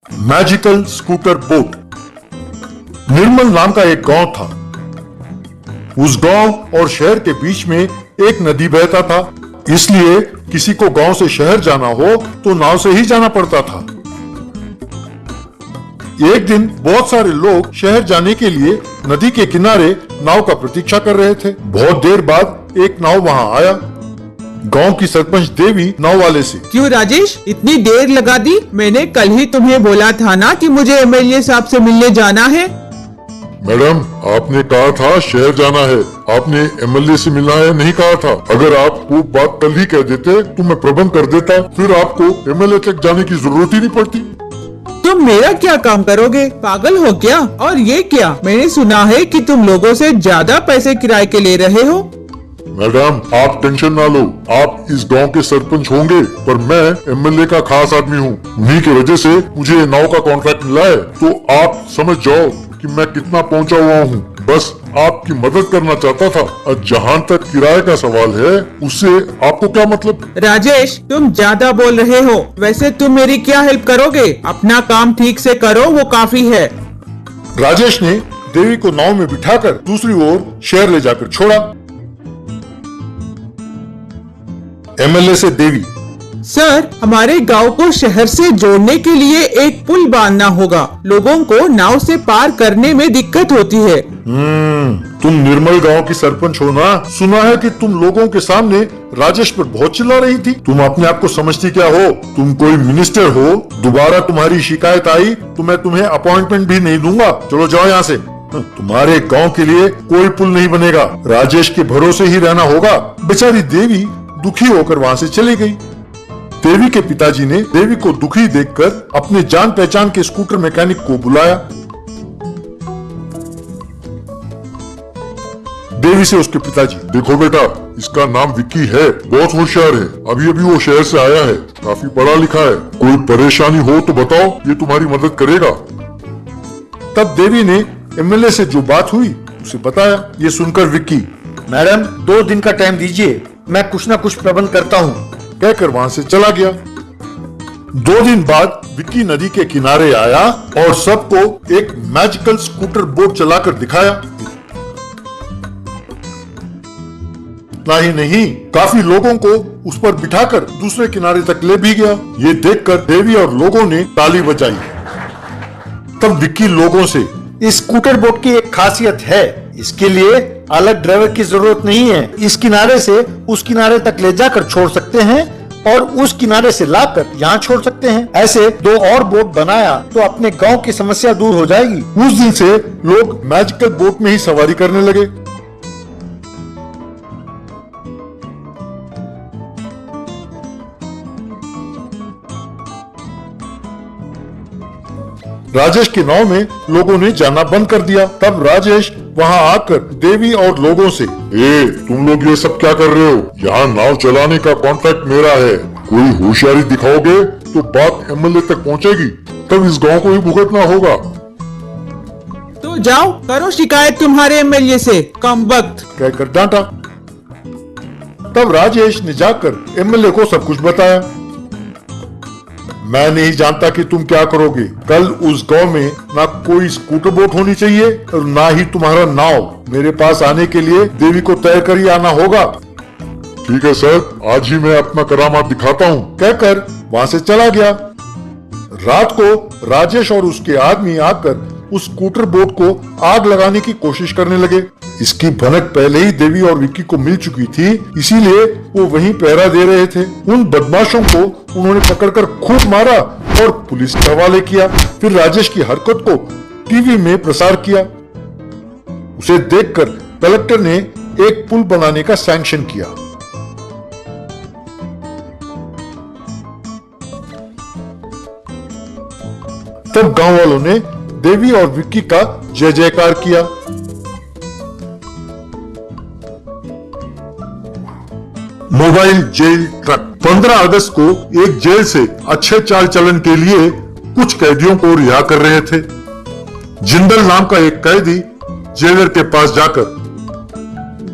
Magical scooter boat. निर्मल नाम का एक गांव था। उस गांव और शहर के बीच में एक नदी बहता था, इसलिए किसी को गांव से शहर जाना हो तो नाव से ही जाना पड़ता था। एक दिन बहुत सारे लोग शहर जाने के लिए नदी के किनारे नाव का प्रतीक्षा कर रहे थे। बहुत देर बाद एक नाव वहां आया। गांव की सरपंच देवी नाव वाले से, क्यों राजेश, इतनी देर लगा दी? मैंने कल ही तुम्हें बोला था ना कि मुझे एमएलए साहब से मिलने जाना है। मैडम, आपने कहा था शहर जाना है, आपने एमएलए से मिलना है नहीं कहा था। अगर आप वो बात कल ही कह देते तो मैं प्रबंध कर देता, फिर आपको एमएलए तक जाने की जरूरत ही नहीं पड़ती। तुम मेरा क्या काम करोगे? पागल हो क्या? और ये क्या, मैंने सुना है कि तुम लोगों से ज्यादा पैसे किराए के ले रहे हो। मैडम, आप टेंशन ना लो, आप इस गांव के सरपंच होंगे पर मैं एमएलए का खास आदमी हूँ। उन्हीं की वजह से मुझे ये नाव का कॉन्ट्रैक्ट मिला है, तो आप समझ जाओ कि मैं कितना पहुँचा हुआ हूँ। बस आपकी मदद करना चाहता था। और जहाँ तक किराए का सवाल है, उससे आपको क्या मतलब? राजेश, तुम ज्यादा बोल रहे हो। वैसे तुम मेरी क्या हेल्प करोगे? अपना काम ठीक से करो, वो काफी है। राजेश ने देवी को नाव में बिठाकर दूसरी ओर शहर ले जाकर छोड़ा। एमएलए से देवी, सर, हमारे गांव को शहर से जोड़ने के लिए एक पुल बांधना होगा। लोगों को नाव से पार करने में दिक्कत होती है। तुम निर्मल गांव की सरपंच हो ना? सुना है कि तुम लोगों के सामने राजेश पर बहुत चिल्ला रही थी। तुम अपने आप को समझती क्या हो? तुम कोई मिनिस्टर हो? दोबारा तुम्हारी शिकायत आई तो मैं तुम्हें अपॉइंटमेंट भी नहीं दूंगा। चलो जाओ यहाँ से। तुम्हारे गांव के लिए कोई पुल नहीं बनेगा। राजेश के भरोसे ही रहना होगा। बेचारी देवी दुखी होकर वहाँ से चली गई। देवी के पिताजी ने देवी को दुखी देखकर अपने जान पहचान के स्कूटर मैकेनिक को बुलाया। देवी से उसके पिताजी, देखो बेटा, इसका नाम विक्की है, बहुत होशियार है, अभी अभी वो शहर से आया है, काफी पढ़ा लिखा है, कोई परेशानी हो तो बताओ, ये तुम्हारी मदद करेगा। तब देवी ने एमएलए से जो बात हुई उसे बताया। ये सुनकर विक्की, मैडम, 2 दिन का टाइम दीजिए, मैं कुछ न कुछ प्रबंध करता हूँ, कहकर वहां से चला गया। 2 दिन बाद विक्की नदी के किनारे आया और सबको एक मैजिकल स्कूटर बोट चलाकर दिखाया। इतना ही नहीं, काफी लोगों को उस पर बिठाकर दूसरे किनारे तक ले भी गया। ये देखकर देवी और लोगों ने ताली बजाई। तब विक्की लोगों से, इस स्कूटर बोट की एक खासियत है, इसके लिए अलग ड्राइवर की जरूरत नहीं है। इस किनारे से उस किनारे तक ले जाकर छोड़ सकते हैं और उस किनारे से लाकर यहाँ छोड़ सकते हैं। ऐसे 2 और बोट बनाया तो अपने गांव की समस्या दूर हो जाएगी। उस दिन से लोग मैजिकल बोट में ही सवारी करने लगे। राजेश की नाव में लोगों ने जाना बंद कर दिया। तब राजेश वहां आकर देवी और लोगों से, तुम लोग ये सब क्या कर रहे हो? यहाँ नाव चलाने का कॉन्ट्रैक्ट मेरा है, कोई होशियारी दिखाओगे तो बात एमएलए तक पहुँचेगी, तब इस गांव को ही भुगतना होगा। तो जाओ, करो शिकायत तुम्हारे एमएलए से, कमबख्त, कहकर डांटा। तब राजेश ने जाकर एमएलए को सब कुछ बताया। मैं नहीं जानता कि तुम क्या करोगे। कल उस गांव में ना कोई स्कूटर बोट होनी चाहिए और ना ही तुम्हारा नाव। मेरे पास आने के लिए देवी को तय कर ही आना होगा। ठीक है सर, आज ही मैं अपना करामात दिखाता हूँ, कहकर वहां से चला गया। रात को राजेश और उसके आदमी आकर उस स्कूटर बोट को आग लगाने की कोशिश करने लगे। इसकी भनक पहले ही देवी और विक्की को मिल चुकी थी, इसीलिए वो वहीं पहरा दे रहे थे। उन बदमाशों को उन्होंने पकड़कर खूब मारा और पुलिस के हवाले किया। फिर राजेश की हरकत को टीवी में प्रसार किया। उसे देखकर कलेक्टर ने एक पुल बनाने का सैंक्शन किया। तब गांव वालों ने देवी और विक्की का जय जयकार किया। Mobile jail truck. 15 अगस्त को एक जेल से अच्छे चाल चलन के लिए कुछ कैदियों को रिहा कर रहे थे। जिंदल नाम का एक कैदी जेलर के पास जाकर,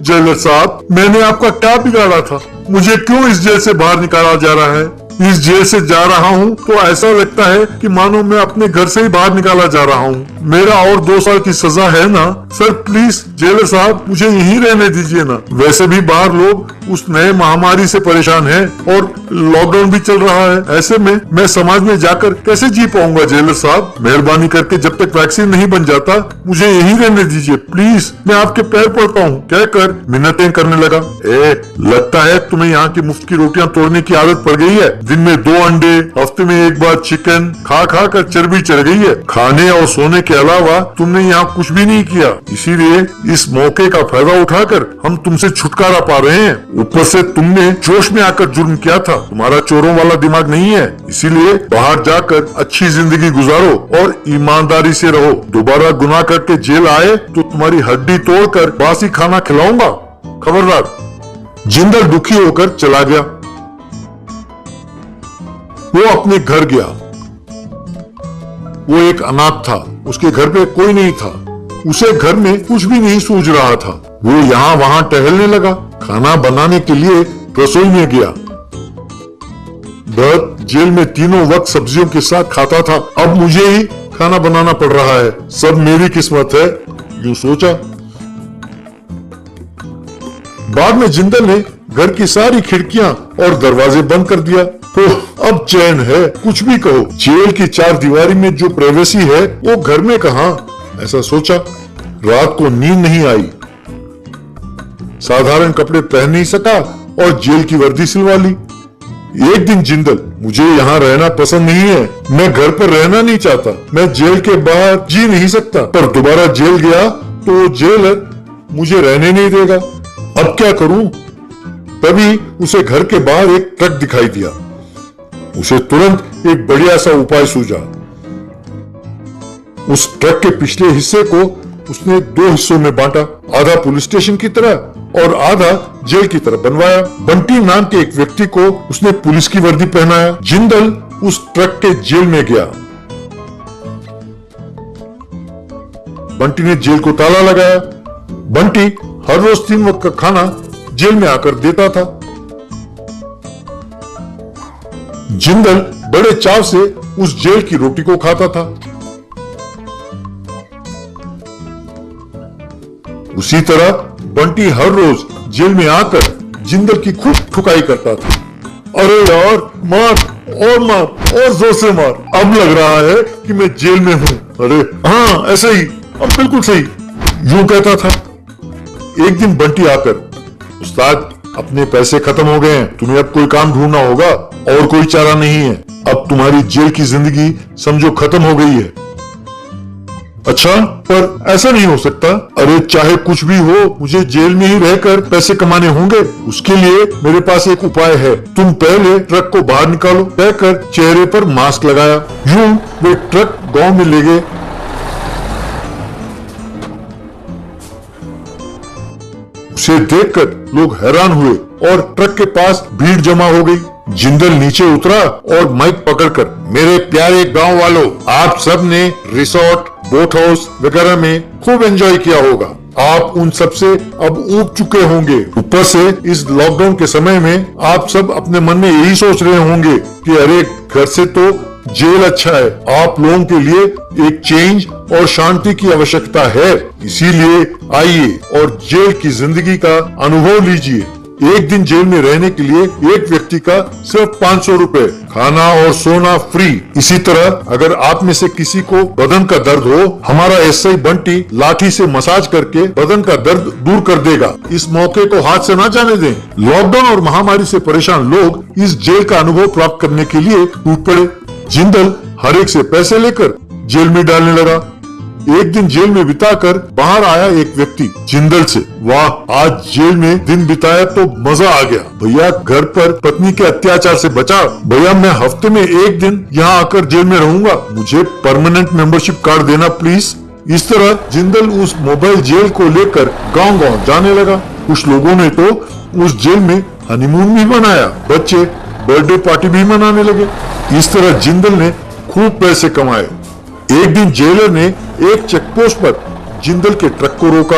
जेलर साहब, मैंने आपका क्या बिगाड़ा था? मुझे क्यों इस जेल से बाहर निकाला जा रहा है? इस जेल से जा रहा हूँ तो ऐसा लगता है कि मानो मैं अपने घर से ही बाहर निकाला जा रहा हूँ। मेरा और 2 साल की सजा है ना सर, प्लीज जेलर साहब मुझे यहीं रहने दीजिए ना। वैसे भी बाहर लोग उस नए महामारी से परेशान हैं और लॉकडाउन भी चल रहा है। ऐसे में मैं समाज में जाकर कैसे जी पाऊंगा जेलर साहब? मेहरबानी करके जब तक वैक्सीन नहीं बन जाता मुझे यहीं रहने दीजिए प्लीज, मैं आपके पैर पड़ता हूँ, कहकर मिन्नतें करने लगा। लगता है तुम्हें यहाँ की मुफ्त की रोटियां तोड़ने की आदत पड़ गई है। दिन में 2 अंडे, हफ्ते में 1 बार चिकन खा खा कर चर्बी चढ़ गई है। खाने और सोने के अलावा तुमने यहाँ कुछ भी नहीं किया, इसीलिए इस मौके का फायदा उठाकर हम तुमसे छुटकारा पा रहे हैं। ऊपर से तुमने जोश में आकर जुर्म किया था, तुम्हारा चोरों वाला दिमाग नहीं है, इसीलिए बाहर जाकर अच्छी जिंदगी गुजारो और ईमानदारी से रहो। दोबारा गुनाह करके जेल आए तो तुम्हारी हड्डी तोड़कर बासी खाना खिलाऊंगा, खबरदार। जिंदल दुखी होकर चला गया। वो अपने घर गया। वो एक अनाथ था, उसके घर पे कोई नहीं था, उसे घर में कुछ भी नहीं सूझ रहा था। वो यहाँ वहां टहलने लगा। खाना बनाने के लिए रसोई में गया। भरत जेल में तीनों वक्त सब्जियों के साथ खाता था, अब मुझे ही खाना बनाना पड़ रहा है, सब मेरी किस्मत है, यूं सोचा। बाद में जिंदल ने घर की सारी खिड़कियां और दरवाजे बंद कर दिया। अब चैन है, कुछ भी कहो। जेल की 4 दीवारी में जो प्राइवेसी है वो घर में कहां, ऐसा सोचा। रात को नींद नहीं आई, साधारण कपड़े पहन नहीं सका और जेल की वर्दी सिलवा ली। एक दिन जिंदल, मुझे यहाँ रहना पसंद नहीं है, मैं घर पर रहना नहीं चाहता, मैं जेल के बाहर जी नहीं सकता। पर दोबारा जेल गया तो जेलर मुझे रहने नहीं देगा, अब क्या करूं? तभी उसे घर के बाहर एक ट्रक दिखाई दिया। उसे तुरंत एक बढ़िया सा उपाय सूझा। उस ट्रक के पिछले हिस्से को उसने 2 हिस्सों में बांटा, आधा पुलिस स्टेशन की तरह और आधा जेल की तरह बनवाया। बंटी नाम के एक व्यक्ति को उसने पुलिस की वर्दी पहनाया। जिंदल उस ट्रक के जेल में गया। बंटी ने जेल को ताला लगाया। बंटी हर रोज 3 वक्त का खाना जेल में आकर देता था। जिंदल बड़े चाव से उस जेल की रोटी को खाता था। उसी तरह बंटी हर रोज जेल में आकर जिंदल की खूब ठुकाई करता था। अरे यार, मार और जोर से मार, अब लग रहा है कि मैं जेल में हूं। अरे हाँ, ऐसे ही, अब बिल्कुल सही, यूं कहता था। एक दिन बंटी आकर, उस्ताद अपने पैसे खत्म हो गए हैं, तुम्हें अब कोई काम ढूंढना होगा, और कोई चारा नहीं है, अब तुम्हारी जेल की जिंदगी समझो खत्म हो गई है। अच्छा, पर ऐसा नहीं हो सकता। अरे चाहे कुछ भी हो, मुझे जेल में ही रहकर पैसे कमाने होंगे। उसके लिए मेरे पास एक उपाय है, तुम पहले ट्रक को बाहर निकालो, कहकर चेहरे पर मास्क लगाया। यूं वे ट्रक गांव में ले गए। उसे देखकर लोग हैरान हुए और ट्रक के पास भीड़ जमा हो गई। जिंदल नीचे उतरा और माइक पकड़कर, मेरे प्यारे गांव वालों, आप सब ने रिसोर्ट, बोट हाउस वगैरह में खूब एंजॉय किया होगा। आप उन सब से अब ऊब चुके होंगे। ऊपर से इस लॉकडाउन के समय में आप सब अपने मन में यही सोच रहे होंगे कि अरे घर से तो जेल अच्छा है। आप लोगों के लिए एक चेंज और शांति की आवश्यकता है, इसीलिए आइए और जेल की जिंदगी का अनुभव लीजिए। एक दिन जेल में रहने के लिए एक व्यक्ति का सिर्फ 500 रुपए, खाना और सोना फ्री। इसी तरह अगर आप में से किसी को बदन का दर्द हो, हमारा एसआई बंटी लाठी से मसाज करके बदन का दर्द दूर कर देगा। इस मौके को हाथ से ना जाने दें। लॉकडाउन और महामारी से परेशान लोग इस जेल का अनुभव प्राप्त करने के लिए टूट पड़े। जिंदल हर एक से पैसे लेकर जेल में डालने लगा। एक दिन जेल में बिताकर बाहर आया एक व्यक्ति जिंदल से, वाह, आज जेल में दिन बिताया तो मजा आ गया। भैया घर पर पत्नी के अत्याचार से बचा। भैया मैं हफ्ते में एक दिन यहाँ आकर जेल में रहूंगा, मुझे परमानेंट मेंबरशिप कार्ड देना प्लीज। इस तरह जिंदल उस मोबाइल जेल को लेकर गांव-गांव जाने लगा। कुछ लोगों ने तो उस जेल में हनीमून भी मनाया, बच्चे बर्थडे पार्टी भी मनाने लगे। इस तरह जिंदल ने खूब पैसे कमाए। एक दिन जेलर ने एक चेकपोस्ट पर जिंदल के ट्रक को रोका।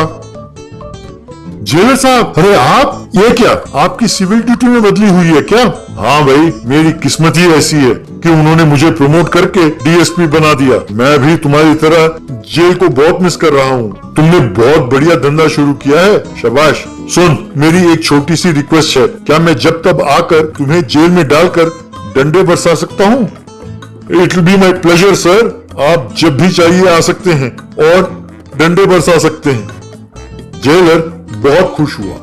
जेलर साहब, अरे आप ये क्या, आपकी सिविल ड्यूटी में बदली हुई है क्या? हाँ भाई, मेरी किस्मत ही ऐसी है कि उन्होंने मुझे प्रमोट करके डीएसपी बना दिया। मैं भी तुम्हारी तरह जेल को बहुत मिस कर रहा हूँ। तुमने बहुत बढ़िया धंधा शुरू किया है, शाबाश। सुन, मेरी एक छोटी सी रिक्वेस्ट है, क्या मैं जब तब आकर तुम्हें जेल में डालकर डंडे बरसा सकता हूँ? It will be my pleasure sir. आप जब भी चाहिए आ सकते हैं और डंडे बरसा सकते हैं। जेलर बहुत खुश हुआ।